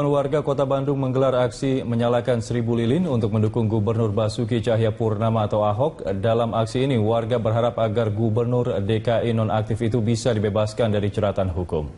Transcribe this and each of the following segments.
Warga Kota Bandung menggelar aksi menyalakan 1000 lilin untuk mendukung Gubernur Basuki Cahayapurnama atau Ahok. Dalam aksi ini, warga berharap agar Gubernur DKI nonaktif itu bisa dibebaskan dari jeratan hukum.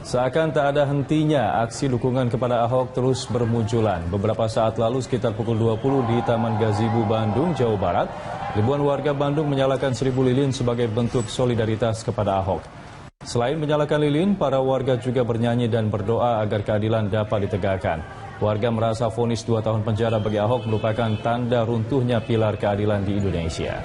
Seakan tak ada hentinya, aksi dukungan kepada Ahok terus bermunculan. Beberapa saat lalu sekitar pukul 20 di Taman Gazebo Bandung, Jawa Barat, ribuan warga Bandung menyalakan 1000 lilin sebagai bentuk solidaritas kepada Ahok. Selain menyalakan lilin, para warga juga bernyanyi dan berdoa agar keadilan dapat ditegakkan. Warga merasa vonis 2 tahun penjara bagi Ahok merupakan tanda runtuhnya pilar keadilan di Indonesia.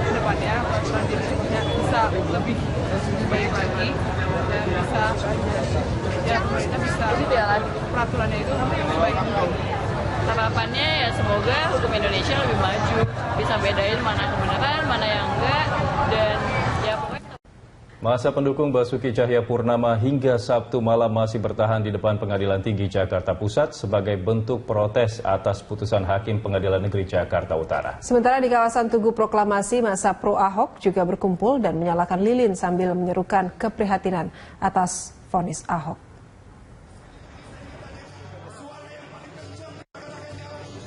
Kedepannya peraturan dirinya bisa lebih baik lagi dan bisa pemerintah bisa peraturannya itu lebih baik. Harapannya ya semoga hukum Indonesia lebih maju, bisa bedain mana kebenaran, mana yang enggak, dan ya pokoknya. Masa pendukung Basuki Cahayapurnama hingga Sabtu malam masih bertahan di depan Pengadilan Tinggi Jakarta Pusat sebagai bentuk protes atas putusan Hakim Pengadilan Negeri Jakarta Utara. Sementara di kawasan Tugu Proklamasi, masa pro Ahok juga berkumpul dan menyalakan lilin sambil menyerukan keprihatinan atas vonis Ahok.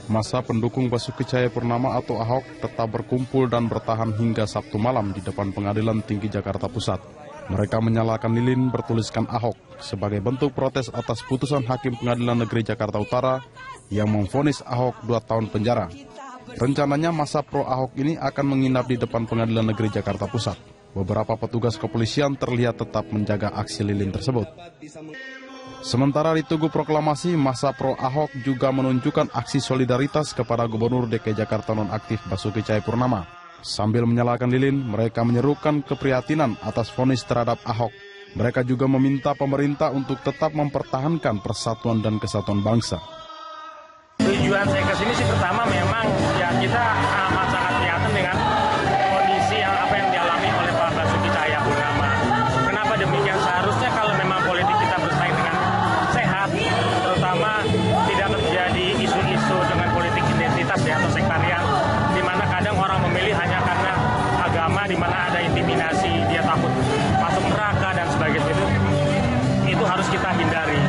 Masa pendukung Basuki Cahayapurnama atau Ahok tetap berkumpul dan bertahan hingga Sabtu malam di depan Pengadilan Tinggi Jakarta Pusat. Mereka menyalakan lilin bertuliskan Ahok sebagai bentuk protes atas putusan Hakim Pengadilan Negeri Jakarta Utara yang memvonis Ahok 2 tahun penjara. Rencananya masa pro Ahok ini akan menginap di depan Pengadilan Negeri Jakarta Pusat. Beberapa petugas kepolisian terlihat tetap menjaga aksi lilin tersebut. Sementara di Tugu Proklamasi, masa pro Ahok juga menunjukkan aksi solidaritas kepada Gubernur DKI Jakarta nonaktif Basuki Cahayapurnama. Sambil menyalakan lilin, mereka menyerukan keprihatinan atas vonis terhadap Ahok. Mereka juga meminta pemerintah untuk tetap mempertahankan persatuan dan kesatuan bangsa. Tujuan saya ke sini sih pertama memang ya kita amat sangat prihatin dengan kondisi apa yang dialami oleh Pak Basuki Cahayapurnama. Kenapa demikian? Seharusnya kalau memang politik kita bersaing dengan sehat, terutama tidak terjadi isu-isu dengan politik identitas ya atau sektarian, di mana kadang orang memilih hanya karena agama, di mana ada intimidasi, dia takut masuk neraka dan sebagainya. Itu harus kita hindari.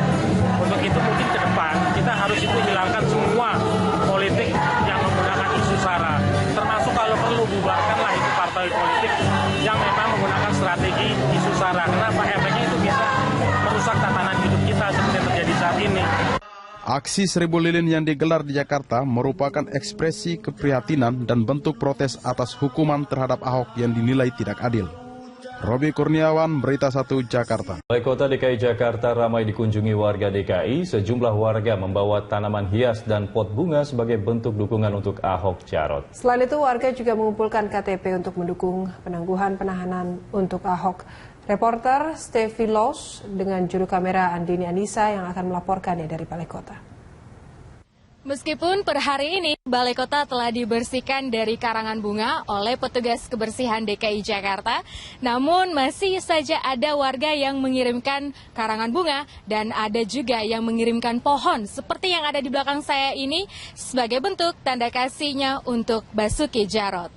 Untuk itu mungkin ke depan kita harus itu hilangkan semua politik yang menggunakan isu sara, termasuk kalau perlu bubarkanlah itu partai politik yang memang menggunakan strategi isu sara. Kenapa? Efeknya itu bisa merusak tatanan hidup kita seperti yang terjadi saat ini. Aksi 1000 lilin yang digelar di Jakarta merupakan ekspresi keprihatinan dan bentuk protes atas hukuman terhadap Ahok yang dinilai tidak adil. Robi Kurniawan, Berita 1 Jakarta. Balai Kota DKI Jakarta ramai dikunjungi warga DKI. Sejumlah warga membawa tanaman hias dan pot bunga sebagai bentuk dukungan untuk Ahok Jarot. Selain itu, warga juga mengumpulkan KTP untuk mendukung penangguhan penahanan untuk Ahok. Reporter Stevie Laws dengan juru kamera Andini Anissa yang akan melaporkannya dari Balai Kota. Meskipun per hari ini Balai Kota telah dibersihkan dari karangan bunga oleh petugas kebersihan DKI Jakarta, namun masih saja ada warga yang mengirimkan karangan bunga dan ada juga yang mengirimkan pohon seperti yang ada di belakang saya ini sebagai bentuk tanda kasihnya untuk Basuki Jarot.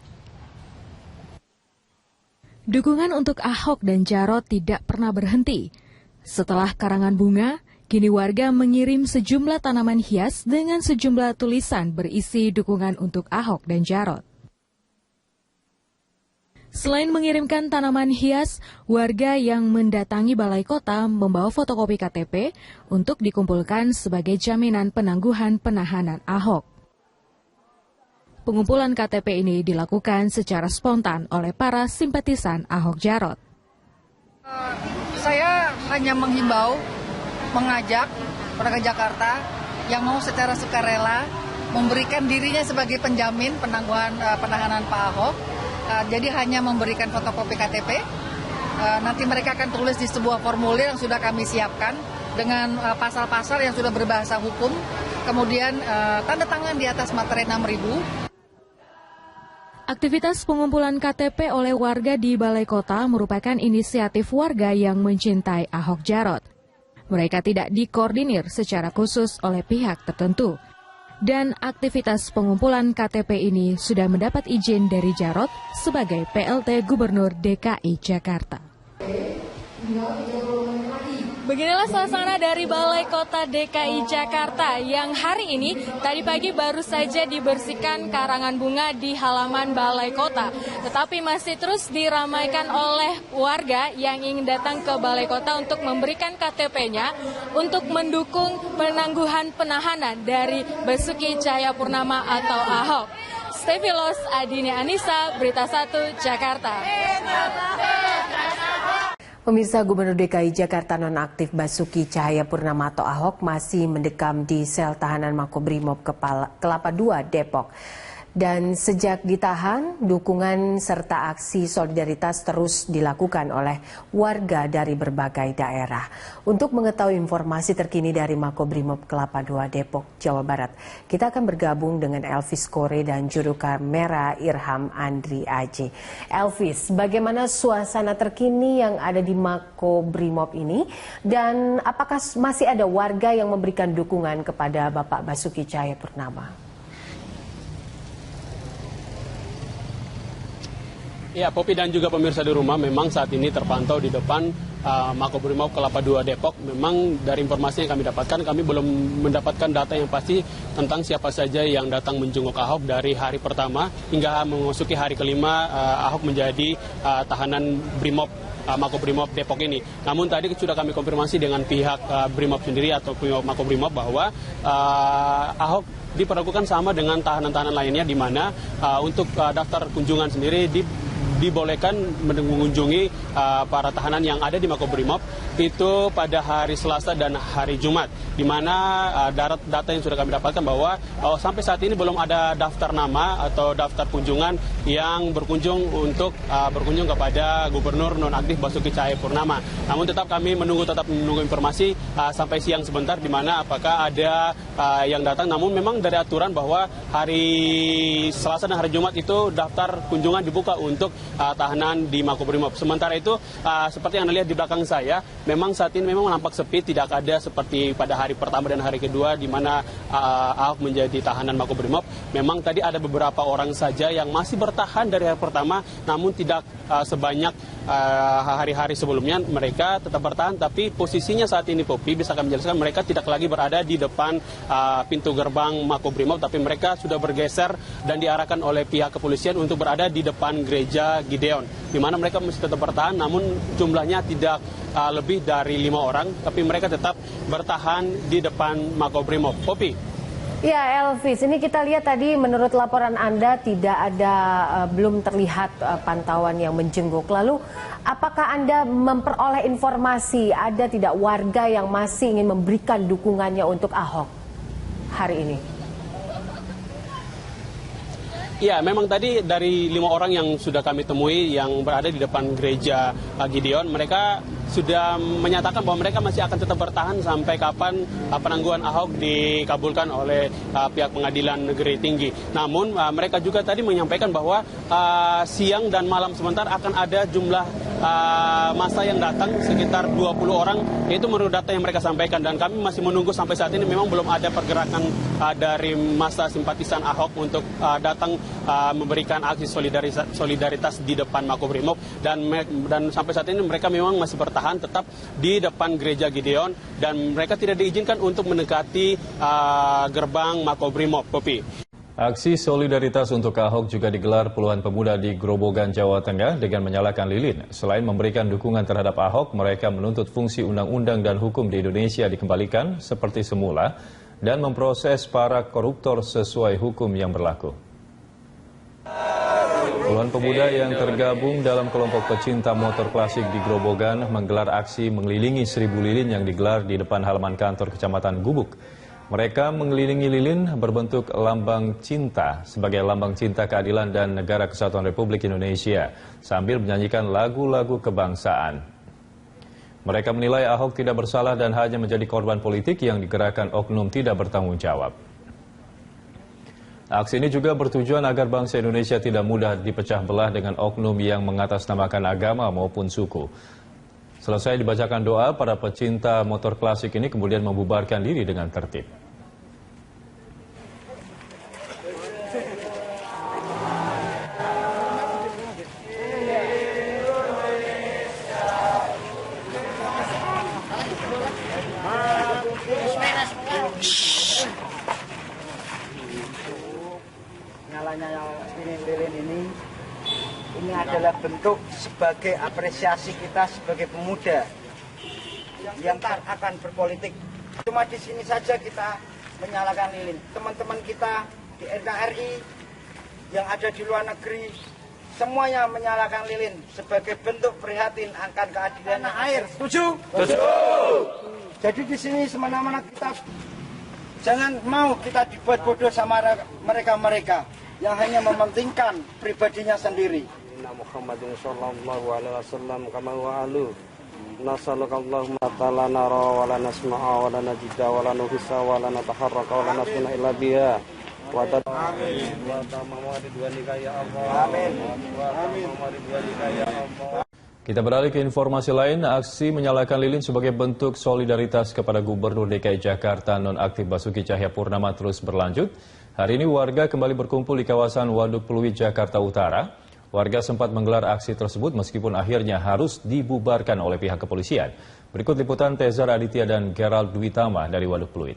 Dukungan untuk Ahok dan Jarot tidak pernah berhenti. Setelah karangan bunga, kini warga mengirim sejumlah tanaman hias dengan sejumlah tulisan berisi dukungan untuk Ahok dan Jarot. Selain mengirimkan tanaman hias, warga yang mendatangi Balai Kota membawa fotokopi KTP untuk dikumpulkan sebagai jaminan penangguhan penahanan Ahok. Pengumpulan KTP ini dilakukan secara spontan oleh para simpatisan Ahok Jarot. Saya hanya menghimbau, mengajak warga Jakarta yang mau secara sukarela memberikan dirinya sebagai penjamin penangguhan penahanan Pak Ahok. Jadi hanya memberikan fotokopi KTP. Nanti mereka akan tulis di sebuah formulir yang sudah kami siapkan dengan pasal-pasal yang sudah berbahasa hukum. Kemudian tanda tangan di atas materai 6.000. Aktivitas pengumpulan KTP oleh warga di Balai Kota merupakan inisiatif warga yang mencintai Ahok Jarot. Mereka tidak dikoordinir secara khusus oleh pihak tertentu. Dan aktivitas pengumpulan KTP ini sudah mendapat izin dari Jarod sebagai PLT Gubernur DKI Jakarta. Beginilah suasana dari Balai Kota DKI Jakarta yang hari ini tadi pagi baru saja dibersihkan karangan bunga di halaman Balai Kota. Tetapi masih terus diramaikan oleh warga yang ingin datang ke Balai Kota untuk memberikan KTP-nya untuk mendukung penangguhan penahanan dari Basuki Cahayapurnama atau Ahok. Stefilos Adini Anissa, Berita 1, Jakarta. Pemirsa, Gubernur DKI Jakarta nonaktif Basuki Cahayapurnama atau Ahok masih mendekam di sel tahanan Makobrimob Kelapa II, Depok. Dan sejak ditahan, dukungan serta aksi solidaritas terus dilakukan oleh warga dari berbagai daerah. Untuk mengetahui informasi terkini dari Makobrimob Kelapa II, Depok, Jawa Barat, kita akan bergabung dengan Elvis Kore dan juru kamera Irham Andri Aji. Elvis, bagaimana suasana terkini yang ada di Makobrimob ini? Dan apakah masih ada warga yang memberikan dukungan kepada Bapak Basuki Cahayapurnama? Ya, Popi dan juga pemirsa di rumah, memang saat ini terpantau di depan Makobrimob Kelapa II Depok. Memang dari informasi yang kami dapatkan, kami belum mendapatkan data yang pasti tentang siapa saja yang datang menjenguk Ahok dari hari pertama hingga memasuki hari kelima Ahok menjadi tahanan Brimob Makobrimob Depok ini. Namun tadi sudah kami konfirmasi dengan pihak Brimob sendiri atau Makobrimob bahwa Ahok diperlakukan sama dengan tahanan-tahanan lainnya, di mana untuk daftar kunjungan sendiri dibolehkan mengunjungi para tahanan yang ada di Makobrimob itu pada hari Selasa dan hari Jumat, di mana data yang sudah kami dapatkan bahwa sampai saat ini belum ada daftar nama atau daftar kunjungan yang berkunjung berkunjung kepada Gubernur nonaktif Basuki Cahayapurnama. Namun kami menunggu informasi sampai siang sebentar, di mana apakah ada yang datang. Namun memang dari aturan bahwa hari Selasa dan hari Jumat itu daftar kunjungan dibuka untuk tahanan di Makobrimob. Sementara itu, seperti yang Anda lihat di belakang saya, memang saat ini memang nampak sepi, tidak ada seperti pada hari pertama dan hari kedua di mana Ahok menjadi tahanan Makobrimob. Memang tadi ada beberapa orang saja yang masih bertahan dari hari pertama, namun tidak sebanyak hari-hari sebelumnya. Mereka tetap bertahan, tapi posisinya saat ini, Popi, bisa kami jelaskan, mereka tidak lagi berada di depan pintu gerbang Makobrimob, tapi mereka sudah bergeser dan diarahkan oleh pihak kepolisian untuk berada di depan gereja Gideon, di mana mereka masih tetap bertahan, namun jumlahnya tidak lebih dari 5 orang, tapi mereka tetap bertahan di depan Makobrimob. Popi. Ya, Elvis, ini kita lihat tadi menurut laporan Anda tidak ada, belum terlihat pantauan yang menjenguk. Lalu, apakah Anda memperoleh informasi ada tidak warga yang masih ingin memberikan dukungannya untuk Ahok hari ini? Ya, memang tadi dari 5 orang yang sudah kami temui yang berada di depan gereja Gideon, mereka sudah menyatakan bahwa mereka masih akan tetap bertahan sampai kapan penangguhan Ahok dikabulkan oleh pihak pengadilan negeri tinggi. Namun mereka juga tadi menyampaikan bahwa siang dan malam sebentar akan ada jumlah massa yang datang sekitar 20 orang, yaitu menurut data yang mereka sampaikan, dan kami masih menunggu sampai saat ini. Memang belum ada pergerakan dari massa simpatisan Ahok untuk datang memberikan aksi solidaritas di depan Makobrimob, dan sampai saat ini mereka memang masih bertahan tetap di depan gereja Gideon, dan mereka tidak diizinkan untuk mendekati gerbang Makobrimob. Popi. Aksi solidaritas untuk Ahok juga digelar puluhan pemuda di Grobogan, Jawa Tengah dengan menyalakan lilin. Selain memberikan dukungan terhadap Ahok, mereka menuntut fungsi undang-undang dan hukum di Indonesia dikembalikan seperti semula dan memproses para koruptor sesuai hukum yang berlaku. Puluhan pemuda yang tergabung dalam kelompok pecinta motor klasik di Grobogan menggelar aksi mengelilingi 1000 lilin yang digelar di depan halaman kantor Kecamatan Gubuk. Mereka mengelilingi lilin berbentuk lambang cinta sebagai lambang cinta keadilan dan negara kesatuan Republik Indonesia sambil menyanyikan lagu-lagu kebangsaan. Mereka menilai Ahok tidak bersalah dan hanya menjadi korban politik yang digerakkan oknum tidak bertanggung jawab. Aksi ini juga bertujuan agar bangsa Indonesia tidak mudah dipecah belah dengan oknum yang mengatasnamakan agama maupun suku. Selesai dibacakan doa, para pecinta motor klasik ini kemudian membubarkan diri dengan tertib. Ini adalah bentuk sebagai apresiasi kita sebagai pemuda yang akan berpolitik. Cuma di sini saja kita menyalakan lilin. Teman-teman kita di NKRI yang ada di luar negeri semuanya menyalakan lilin sebagai bentuk prihatin akan keadilan air. Setuju? Setuju. Jadi di sini semena-mena kita jangan mau kita dibuat bodoh sama mereka-mereka yang hanya mementingkan pribadinya sendiri. Muhammadin sallallahu alaihi wasallam kama wa alu. Nasallallahu ta'ala nara wa la nasma'a wa la najida wa la nuhissa wa la nataharraka wa la nasuna illa biha. Wa amin. Wa tamamwa ridwanika ya Allah. Amin. Wa tamamwa ridwanika ya Allah. Kita beralih ke informasi lain, aksi menyalakan lilin sebagai bentuk solidaritas kepada Gubernur DKI Jakarta nonaktif Basuki Cahayapurnama terus berlanjut. Hari ini warga kembali berkumpul di kawasan Waduk Pluit, Jakarta Utara. Warga sempat menggelar aksi tersebut meskipun akhirnya harus dibubarkan oleh pihak kepolisian. Berikut liputan Tezar Aditya dan Gerald Dwitama dari Waduk Pluit.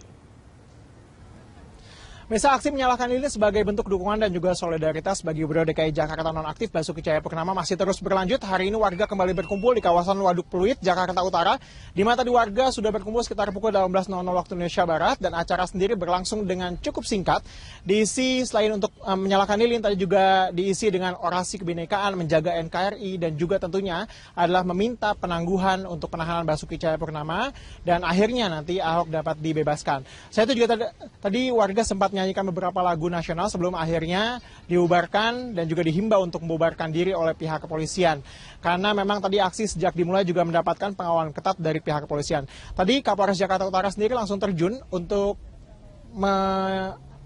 Misa aksi menyalakan lilin sebagai bentuk dukungan dan juga solidaritas bagi Gubernur DKI Jakarta nonaktif Basuki Cahayapurnama masih terus berlanjut. Hari ini warga kembali berkumpul di kawasan Waduk Pluit, Jakarta Utara, di mana tadi warga sudah berkumpul sekitar pukul 18.00 waktu Indonesia Barat, dan acara sendiri berlangsung dengan cukup singkat. Diisi selain untuk menyalakan lilin, tadi juga diisi dengan orasi kebinekaan, menjaga NKRI, dan juga tentunya adalah meminta penangguhan untuk penahanan Basuki Cahayapurnama, dan akhirnya nanti Ahok dapat dibebaskan. Saya itu juga tadi warga sempat menyanyikan beberapa lagu nasional sebelum akhirnya dibubarkan dan juga dihimbau untuk membubarkan diri oleh pihak kepolisian. Karena memang tadi aksi sejak dimulai juga mendapatkan pengawalan ketat dari pihak kepolisian. Tadi Kapolres Jakarta Utara sendiri langsung terjun untuk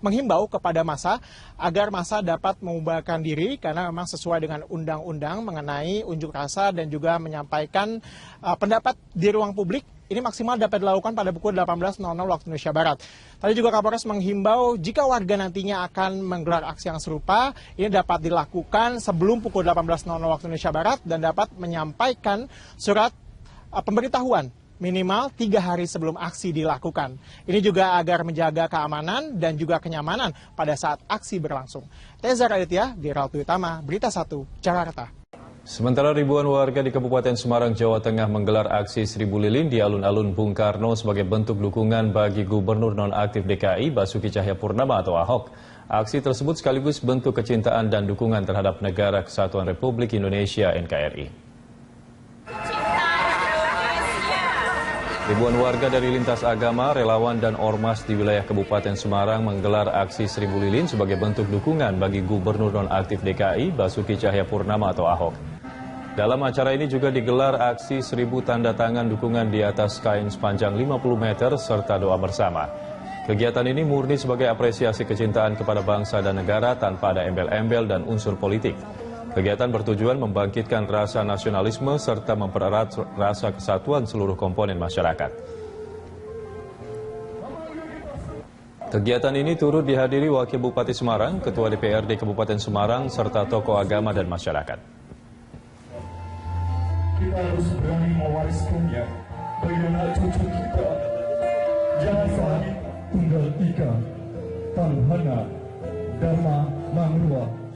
menghimbau kepada massa agar massa dapat membubarkan diri karena memang sesuai dengan undang-undang mengenai unjuk rasa dan juga menyampaikan pendapat di ruang publik. Ini maksimal dapat dilakukan pada pukul 18.00 waktu Indonesia Barat. Tadi juga Kapolres menghimbau jika warga nantinya akan menggelar aksi yang serupa, ini dapat dilakukan sebelum pukul 18.00 waktu Indonesia Barat dan dapat menyampaikan surat pemberitahuan minimal 3 hari sebelum aksi dilakukan. Ini juga agar menjaga keamanan dan juga kenyamanan pada saat aksi berlangsung. Tezar Aditya, Gerald Dwitama, Berita 1, Jakarta. Sementara ribuan warga di Kabupaten Semarang, Jawa Tengah menggelar aksi 1000 lilin di alun-alun Bung Karno sebagai bentuk dukungan bagi Gubernur nonaktif DKI Basuki Cahayapurnama atau Ahok. Aksi tersebut sekaligus bentuk kecintaan dan dukungan terhadap Negara Kesatuan Republik Indonesia NKRI. Ribuan warga dari lintas agama, relawan dan ormas di wilayah Kabupaten Semarang menggelar aksi 1000 lilin sebagai bentuk dukungan bagi Gubernur nonaktif DKI Basuki Cahayapurnama atau Ahok. Dalam acara ini juga digelar aksi 1000 tanda tangan dukungan di atas kain sepanjang 50 meter serta doa bersama. Kegiatan ini murni sebagai apresiasi kecintaan kepada bangsa dan negara tanpa ada embel-embel dan unsur politik. Kegiatan bertujuan membangkitkan rasa nasionalisme serta mempererat rasa kesatuan seluruh komponen masyarakat. Kegiatan ini turut dihadiri Wakil Bupati Semarang, Ketua DPRD Kabupaten Semarang, serta tokoh agama dan masyarakat. Kita harus berani mewariskannya bagi anak cucu kita. Jangan sampai tunggal ika, tanhana, dharma, mangrua.